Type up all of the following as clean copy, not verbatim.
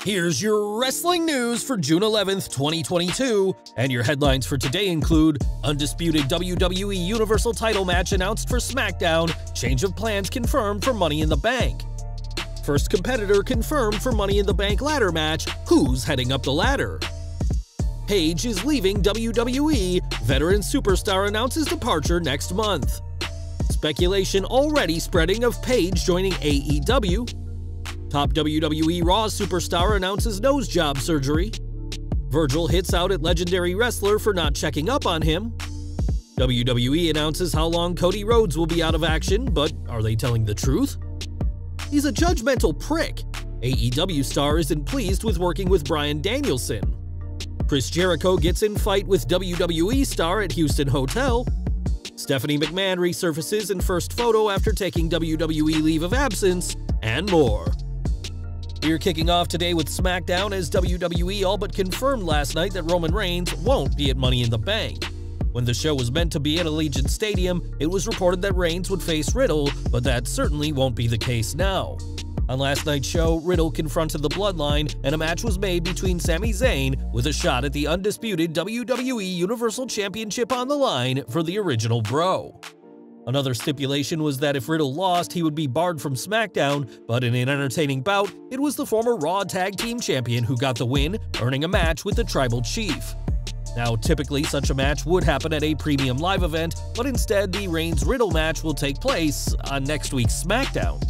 Here's your wrestling news for June 11th, 2022, and your headlines for today include Undisputed WWE Universal title match announced for Smackdown, change of plans confirmed for Money in the Bank. First competitor confirmed for Money in the Bank ladder match, who's heading up the ladder? Paige is leaving WWE, veteran superstar announces departure next month. Speculation already spreading of Paige joining AEW. Top WWE Raw superstar announces nose job surgery. Virgil hits out at legendary wrestler for not checking up on him. WWE announces how long Cody Rhodes will be out of action, but are they telling the truth? He's a judgmental prick. AEW star isn't pleased with working with Bryan Danielson. Jericho gets in fight with WWE star at Houston hotel. Stephanie McMahon resurfaces in first photo after taking WWE leave of absence, and more. We're kicking off today with Smackdown as WWE all but confirmed last night that Roman Reigns won't be at Money in the Bank. When the show was meant to be at Allegiant Stadium, it was reported that Reigns would face Riddle, but that certainly won't be the case now. On last night's show, Riddle confronted the Bloodline, and a match was made between Sami Zayn with a shot at the undisputed WWE Universal Championship on the line for the original Bro. Another stipulation was that if Riddle lost, he would be barred from SmackDown, but in an entertaining bout, it was the former Raw Tag Team Champion who got the win, earning a match with the Tribal Chief. Now, typically such a match would happen at a premium live event, but instead the Reigns-Riddle match will take place on next week's SmackDown.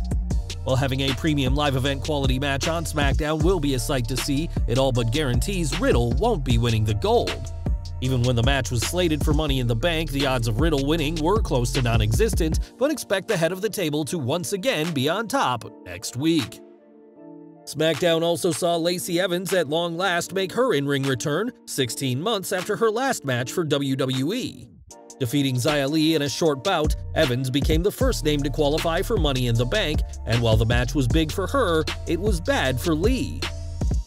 While having a premium live event quality match on SmackDown will be a sight to see, it all but guarantees Riddle won't be winning the gold. Even when the match was slated for Money in the Bank, the odds of Riddle winning were close to non-existent, but expect the head of the table to once again be on top next week. SmackDown also saw Lacey Evans at long last make her in-ring return, 16 months after her last match for WWE. Defeating Xia Li in a short bout, Evans became the first name to qualify for Money in the Bank, and while the match was big for her, it was bad for Li.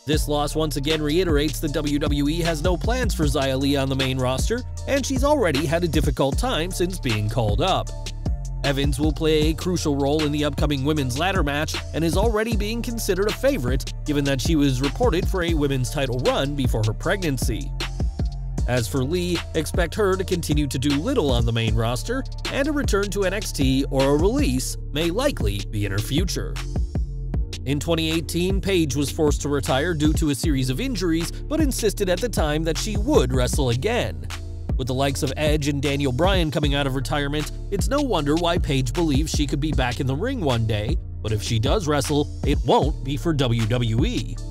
This loss once again reiterates that WWE has no plans for Xia Li on the main roster, and she's already had a difficult time since being called up. Evans will play a crucial role in the upcoming women's ladder match and is already being considered a favorite, given that she was reported for a women's title run before her pregnancy. As for Li, expect her to continue to do little on the main roster, and a return to NXT or a release may likely be in her future. In 2018, Paige was forced to retire due to a series of injuries, but insisted at the time that she would wrestle again. With the likes of Edge and Bryan coming out of retirement, it's no wonder why Paige believes she could be back in the ring one day, but if she does wrestle, it won't be for WWE.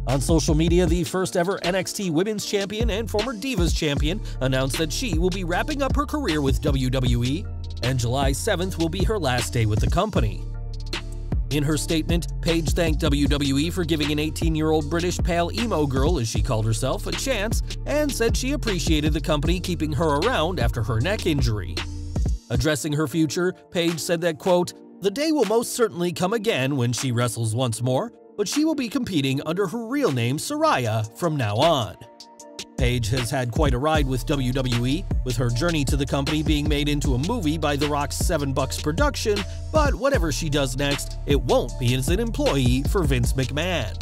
On social media, the first ever NXT Women's Champion and former Divas Champion announced that she will be wrapping up her career with WWE, and July 7th will be her last day with the company. In her statement, Paige thanked WWE for giving an 18-year-old British pale emo girl, as she called herself, a chance, and said she appreciated the company keeping her around after her neck injury. Addressing her future, Paige said that, quote, "The day will most certainly come again when she wrestles once more, but she will be competing under her real name Saraya from now on." Paige has had quite a ride with WWE, with her journey to the company being made into a movie by The Rock's $7 production, but whatever she does next, it won't be as an employee for Vince McMahon.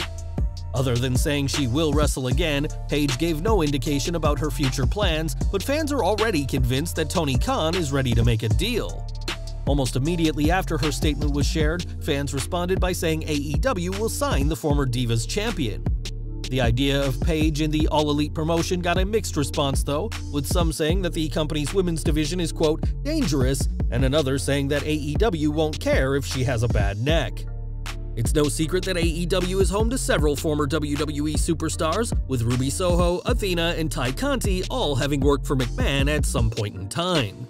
Other than saying she will wrestle again, Paige gave no indication about her future plans, but fans are already convinced that Tony Khan is ready to make a deal. Almost immediately after her statement was shared, fans responded by saying AEW will sign the former Divas champion. The idea of Paige in the All Elite promotion got a mixed response though, with some saying that the company's women's division is, quote, dangerous, and another saying that AEW won't care if she has a bad neck. It's no secret that AEW is home to several former WWE superstars, with Ruby Soho, Athena, and Ty Conti all having worked for McMahon at some point in time.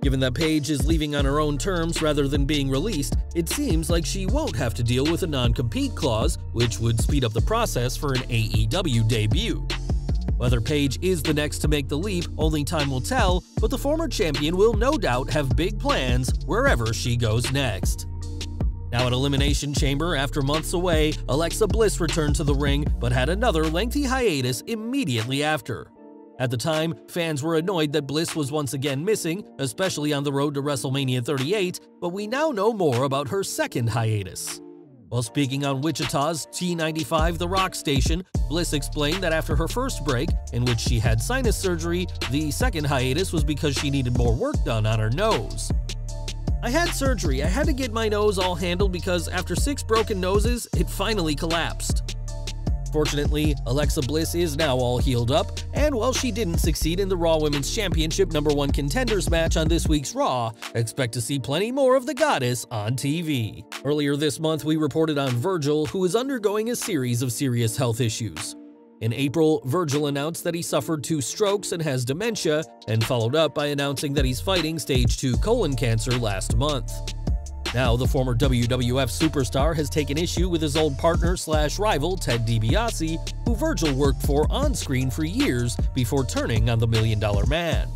Given that Paige is leaving on her own terms rather than being released, it seems like she won't have to deal with a non-compete clause, which would speed up the process for an AEW debut. Whether Paige is the next to make the leap, only time will tell, but the former champion will no doubt have big plans wherever she goes next. Now at Elimination Chamber, after months away, Alexa Bliss returned to the ring, but had another lengthy hiatus immediately after. At the time, fans were annoyed that Bliss was once again missing, especially on the road to WrestleMania 38, but we now know more about her second hiatus. While speaking on Wichita's T95 The Rock station, Bliss explained that after her first break, in which she had sinus surgery, the second hiatus was because she needed more work done on her nose. "I had surgery. I had to get my nose all handled because after 6 broken noses, it finally collapsed." Fortunately, Alexa Bliss is now all healed up, and while she didn't succeed in the Raw Women's Championship #1 Contenders match on this week's Raw, expect to see plenty more of the goddess on TV. Earlier this month, we reported on Virgil, who is undergoing a series of serious health issues. In April, Virgil announced that he suffered 2 strokes and has dementia, and followed up by announcing that he's fighting stage 2 colon cancer last month. Now, the former WWF superstar has taken issue with his old partner/rival Ted DiBiase, who Virgil worked for on-screen for years before turning on the $1 Million Man.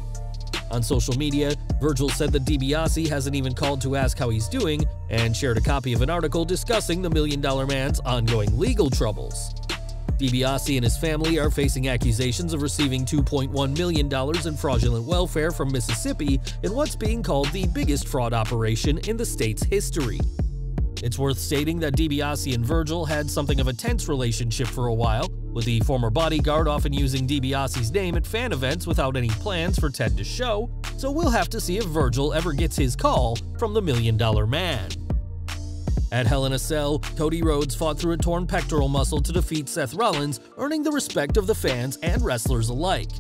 On social media, Virgil said that DiBiase hasn't even called to ask how he's doing, and shared a copy of an article discussing the $1 Million Man's ongoing legal troubles. DiBiase and his family are facing accusations of receiving $2.1 million in fraudulent welfare from Mississippi in what's being called the biggest fraud operation in the state's history. It's worth stating that DiBiase and Virgil had something of a tense relationship for a while, with the former bodyguard often using DiBiase's name at fan events without any plans for Ted to show, so we'll have to see if Virgil ever gets his call from the $1 Million Man. At Hell in a Cell, Cody Rhodes fought through a torn pectoral muscle to defeat Seth Rollins, earning the respect of the fans and wrestlers alike.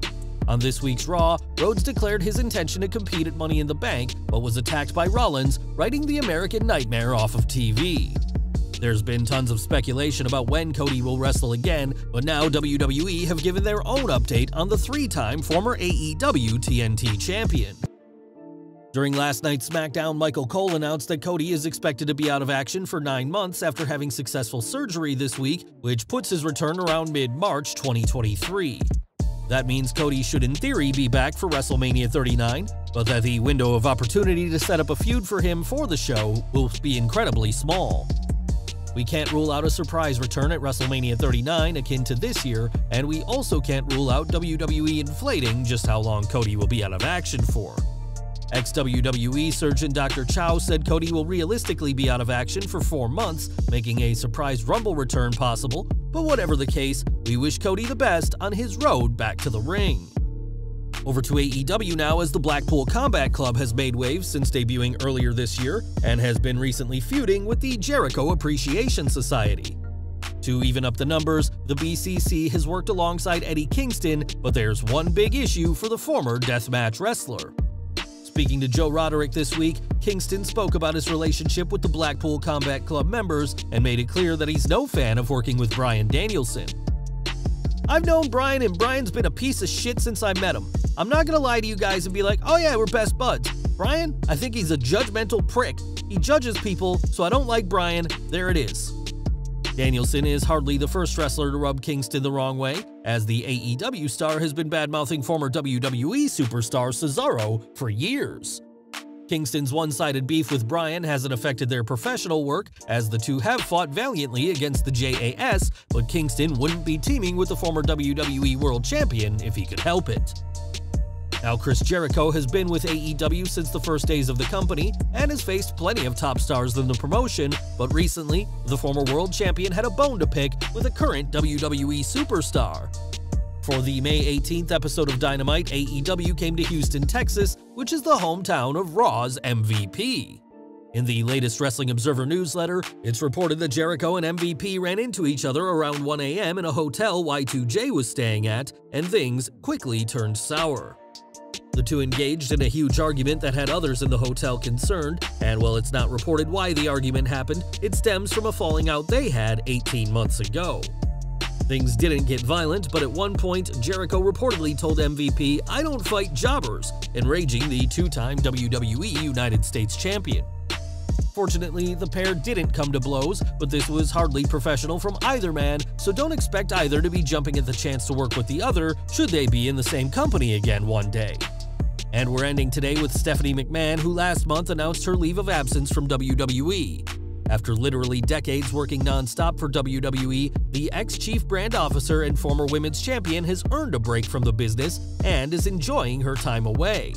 On this week's Raw, Rhodes declared his intention to compete at Money in the Bank, but was attacked by Rollins, writing the American Nightmare off of TV. There's been tons of speculation about when Cody will wrestle again, but now WWE have given their own update on the 3-time former AEW TNT champion. During last night's Smackdown, Michael Cole announced that Cody is expected to be out of action for 9 months after having successful surgery this week, which puts his return around mid-March 2023. That means Cody should in theory be back for WrestleMania 39, but that the window of opportunity to set up a feud for him for the show will be incredibly small. We can't rule out a surprise return at WrestleMania 39 akin to this year, and we also can't rule out WWE inflating just how long Cody will be out of action for. Ex-WWE surgeon Dr. Chow said Cody will realistically be out of action for 4 months, making a surprise Rumble return possible, but whatever the case, we wish Cody the best on his road back to the ring. Over to AEW now, as the Blackpool Combat Club has made waves since debuting earlier this year and has been recently feuding with the Jericho Appreciation Society. To even up the numbers, the BCC has worked alongside Eddie Kingston, but there's one big issue for the former deathmatch wrestler. Speaking to Joe Roderick this week, Kingston spoke about his relationship with the Blackpool Combat Club members and made it clear that he's no fan of working with Bryan Danielson. "I've known Bryan, and Bryan's been a piece of shit since I met him. I'm not gonna lie to you guys and be like, oh yeah, we're best buds. Bryan, I think he's a judgmental prick. He judges people, so I don't like Bryan. There it is." Danielson is hardly the first wrestler to rub Kingston the wrong way, as the AEW star has been bad-mouthing former WWE superstar Cesaro for years. Kingston's one-sided beef with Bryan hasn't affected their professional work, as the two have fought valiantly against the JAS, but Kingston wouldn't be teaming with the former WWE World Champion if he could help it. Now, Chris Jericho has been with AEW since the first days of the company and has faced plenty of top stars in the promotion, but recently, the former world champion had a bone to pick with a current WWE superstar. For the May 18th episode of Dynamite, AEW came to Houston, Texas, which is the hometown of Raw's MVP. In the latest Wrestling Observer newsletter, it's reported that Jericho and MVP ran into each other around 1 a.m. in a hotel Y2J was staying at, and things quickly turned sour. The two engaged in a huge argument that had others in the hotel concerned, and while it's not reported why the argument happened, it stems from a falling out they had 18 months ago. Things didn't get violent, but at one point, Jericho reportedly told MVP, "I don't fight jobbers," enraging the 2-time WWE United States champion. Fortunately, the pair didn't come to blows, but this was hardly professional from either man, so don't expect either to be jumping at the chance to work with the other should they be in the same company again one day. And we're ending today with Stephanie McMahon, who last month announced her leave of absence from WWE. After literally decades working non-stop for WWE, the ex-chief brand officer and former women's champion has earned a break from the business and is enjoying her time away.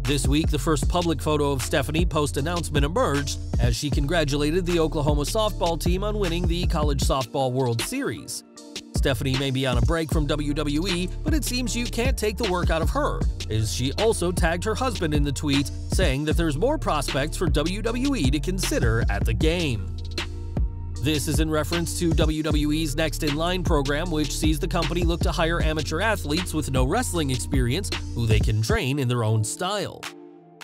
This week, the first public photo of Stephanie post-announcement emerged as she congratulated the Oklahoma softball team on winning the College Softball World Series. Stephanie may be on a break from WWE, but it seems you can't take the work out of her, as she also tagged her husband in the tweet, saying that there's more prospects for WWE to consider at the game. This is in reference to WWE's Next in Line program, which sees the company look to hire amateur athletes with no wrestling experience who they can train in their own style.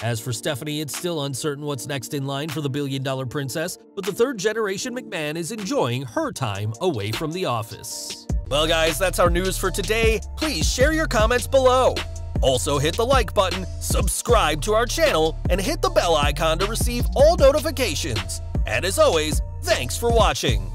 As for Stephanie, it's still uncertain what's next in line for the billion-dollar princess, but the third-generation McMahon is enjoying her time away from the office. Well guys, that's our news for today. Please share your comments below. Also hit the like button, subscribe to our channel, and hit the bell icon to receive all notifications. And as always, thanks for watching.